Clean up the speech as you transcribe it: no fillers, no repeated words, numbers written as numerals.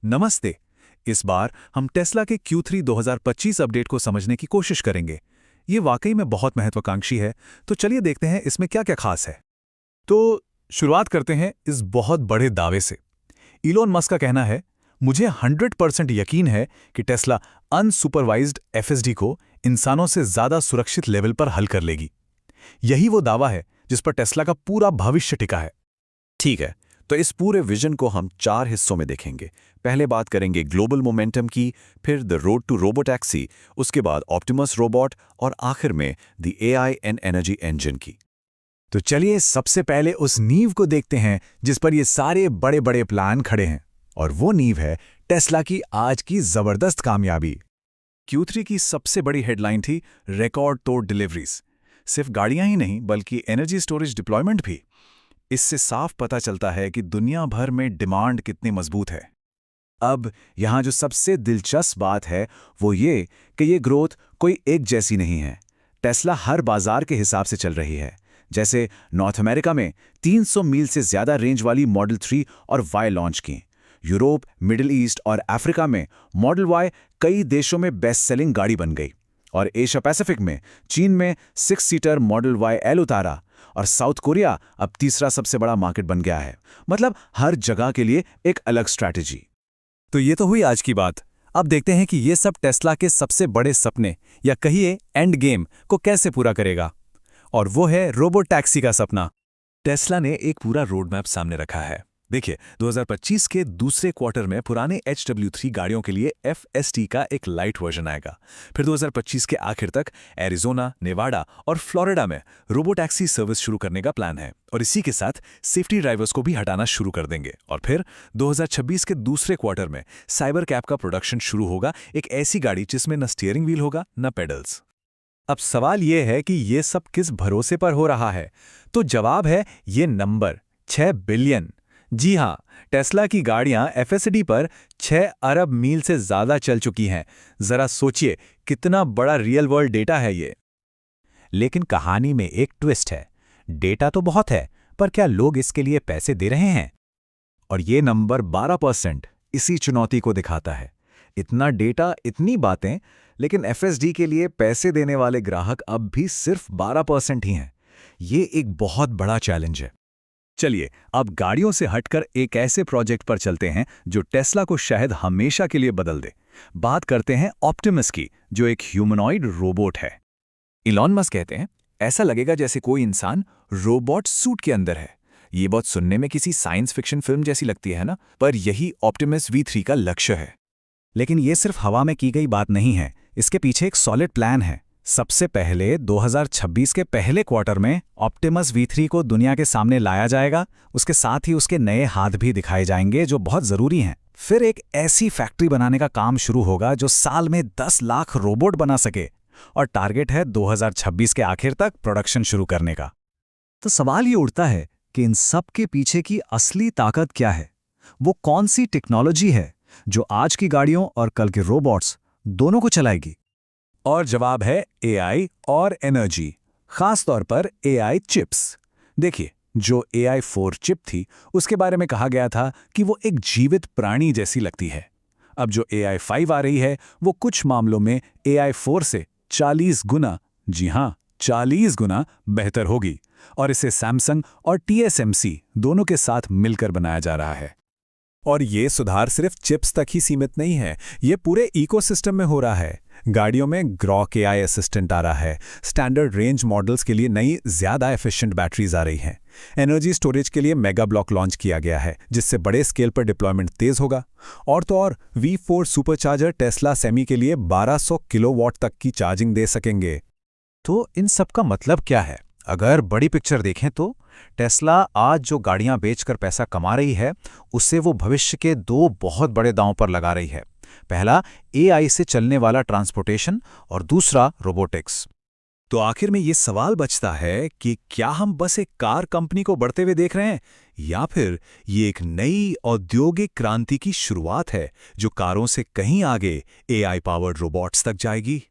नमस्ते। इस बार हम टेस्ला के Q3 2025 अपडेट को समझने की कोशिश करेंगे। ये वाकई में बहुत महत्वाकांक्षी है, तो चलिए देखते हैं इसमें क्या क्या खास है। तो शुरुआत करते हैं इस बहुत बड़े दावे से। इलोन मस्क का कहना है, मुझे 100% यकीन है कि टेस्ला अनसुपरवाइज्ड एफएसडी को इंसानों से ज़्यादा सुरक्षित लेवल पर हल कर लेगी। यही वो दावा है जिस पर टेस्ला का पूरा भविष्य टिका है। ठीक है, तो इस पूरे विजन को हम 4 हिस्सों में देखेंगे। पहले बात करेंगे ग्लोबल मोमेंटम की, फिर द रोड टू रोबोटैक्सी, उसके बाद ऑप्टिमस रोबोट और आखिर में the AI and energy engine की। तो चलिए सबसे पहले उस नींव को देखते हैं जिस पर ये सारे बड़े बड़े प्लान खड़े हैं, और वो नींव है टेस्ला की आज की जबरदस्त कामयाबी। Q3 की सबसे बड़ी हेडलाइन थी रिकॉर्ड तोड़ डिलीवरीज। सिर्फ गाड़ियां ही नहीं बल्कि एनर्जी स्टोरेज डिप्लॉयमेंट भी। इससे साफ पता चलता है कि दुनिया भर में डिमांड कितनी मजबूत है। अब यहाँ जो सबसे दिलचस्प बात है वो ये कि ये ग्रोथ कोई एक जैसी नहीं है। टेस्ला हर बाजार के हिसाब से चल रही है। जैसे नॉर्थ अमेरिका में 300 मील से ज़्यादा रेंज वाली मॉडल 3 और वाई लॉन्च की। यूरोप, मिडिल ईस्ट और अफ्रीका में मॉडल वाई कई देशों में बेस्ट सेलिंग गाड़ी बन गई। और एशिया पैसिफिक में चीन में 6 सीटर मॉडल वाई एल उतारा। और साउथ कोरिया अब तीसरा सबसे बड़ा मार्केट बन गया है। मतलब हर जगह के लिए एक अलग स्ट्रैटेजी। तो ये तो हुई आज की बात। अब देखते हैं कि ये सब टेस्ला के सबसे बड़े सपने या कहिए एंड गेम को कैसे पूरा करेगा। और वो है रोबोट टैक्सी का सपना। टेस्ला ने एक पूरा रोड मैप सामने रखा है। देखिए, 2025 के दूसरे क्वार्टर में पुराने HW3 गाड़ियों के लिए FST का एक लाइट वर्जन आएगा। फिर 2025 के आखिर तक एरिजोना, नेवाडा और फ्लोरिडा में रोबोटैक्सी सर्विस शुरू करने का प्लान है, और इसी के साथ सेफ्टी ड्राइवर्स को भी हटाना शुरू कर देंगे। और फिर 2026 के दूसरे क्वार्टर में साइबर कैब का प्रोडक्शन शुरू होगा, एक ऐसी गाड़ी जिसमें न स्टीयरिंग व्हील होगा न पेडल्स। अब सवाल ये है कि ये सब किस भरोसे पर हो रहा है। तो जवाब है ये नंबर 6 बिलियन। जी हाँ, टेस्ला की गाड़ियां FSD पर 6 अरब मील से ज़्यादा चल चुकी हैं। ज़रा सोचिए कितना बड़ा रियल वर्ल्ड डेटा है ये। लेकिन कहानी में एक ट्विस्ट है। डेटा तो बहुत है, पर क्या लोग इसके लिए पैसे दे रहे हैं? और ये नंबर 12% इसी चुनौती को दिखाता है। इतना डेटा, इतनी बातें, लेकिन FSD के लिए पैसे देने वाले ग्राहक अब भी सिर्फ 12% ही हैं। ये एक बहुत बड़ा चैलेंज है। चलिए अब गाड़ियों से हटकर एक ऐसे प्रोजेक्ट पर चलते हैं जो टेस्ला को शायद हमेशा के लिए बदल दे। बात करते हैं ऑप्टिमस की, जो एक ह्यूमनॉइड रोबोट है। इलॉन मस्क कहते हैं, ऐसा लगेगा जैसे कोई इंसान रोबोट सूट के अंदर है। ये बहुत सुनने में किसी साइंस फिक्शन फिल्म जैसी लगती है ना, पर यही ऑप्टिमस V3 का लक्ष्य है। लेकिन ये सिर्फ हवा में की गई बात नहीं है, इसके पीछे एक सॉलिड प्लान है। सबसे पहले 2026 के पहले क्वार्टर में ऑप्टिमस V3 को दुनिया के सामने लाया जाएगा। उसके साथ ही उसके नए हाथ भी दिखाए जाएंगे जो बहुत ज़रूरी हैं। फिर एक ऐसी फैक्ट्री बनाने का काम शुरू होगा जो साल में 10 लाख रोबोट बना सके, और टारगेट है 2026 के आखिर तक प्रोडक्शन शुरू करने का। तो सवाल ये उठता है कि इन सब के पीछे की असली ताकत क्या है? वो कौन सी टेक्नोलॉजी है जो आज की गाड़ियों और कल के रोबोट्स दोनों को चलाएगी? और जवाब है AI और एनर्जी, खास तौर पर AI चिप्स। देखिए, जो AI4 चिप थी उसके बारे में कहा गया था कि वो एक जीवित प्राणी जैसी लगती है। अब जो AI5 आ रही है वो कुछ मामलों में AI4 से 40 गुना, जी हाँ 40 गुना बेहतर होगी, और इसे सैमसंग और TSMC दोनों के साथ मिलकर बनाया जा रहा है। और ये सुधार सिर्फ चिप्स तक ही सीमित नहीं है, ये पूरे इकोसिस्टम में हो रहा है। गाड़ियों में ग्रॉक AI असिस्टेंट आ रहा है, स्टैंडर्ड रेंज मॉडल्स के लिए नई ज़्यादा एफिशिएंट बैटरीज आ रही हैं, एनर्जी स्टोरेज के लिए मेगा ब्लॉक लॉन्च किया गया है जिससे बड़े स्केल पर डिप्लॉयमेंट तेज़ होगा। और तो और V4 सुपरचार्जर टेस्ला सेमी के लिए 1200 किलोवाट तक की चार्जिंग दे सकेंगे। तो इन सब का मतलब क्या है? अगर बड़ी पिक्चर देखें तो टेस्ला आज जो गाड़ियां बेचकर पैसा कमा रही है उससे वो भविष्य के 2 बहुत बड़े दांव पर लगा रही है। पहला AI से चलने वाला ट्रांसपोर्टेशन, और दूसरा रोबोटिक्स। तो आखिर में ये सवाल बचता है कि क्या हम बस एक कार कंपनी को बढ़ते हुए देख रहे हैं, या फिर ये एक नई औद्योगिक क्रांति की शुरुआत है जो कारों से कहीं आगे AI पावर्ड रोबोट्स तक जाएगी।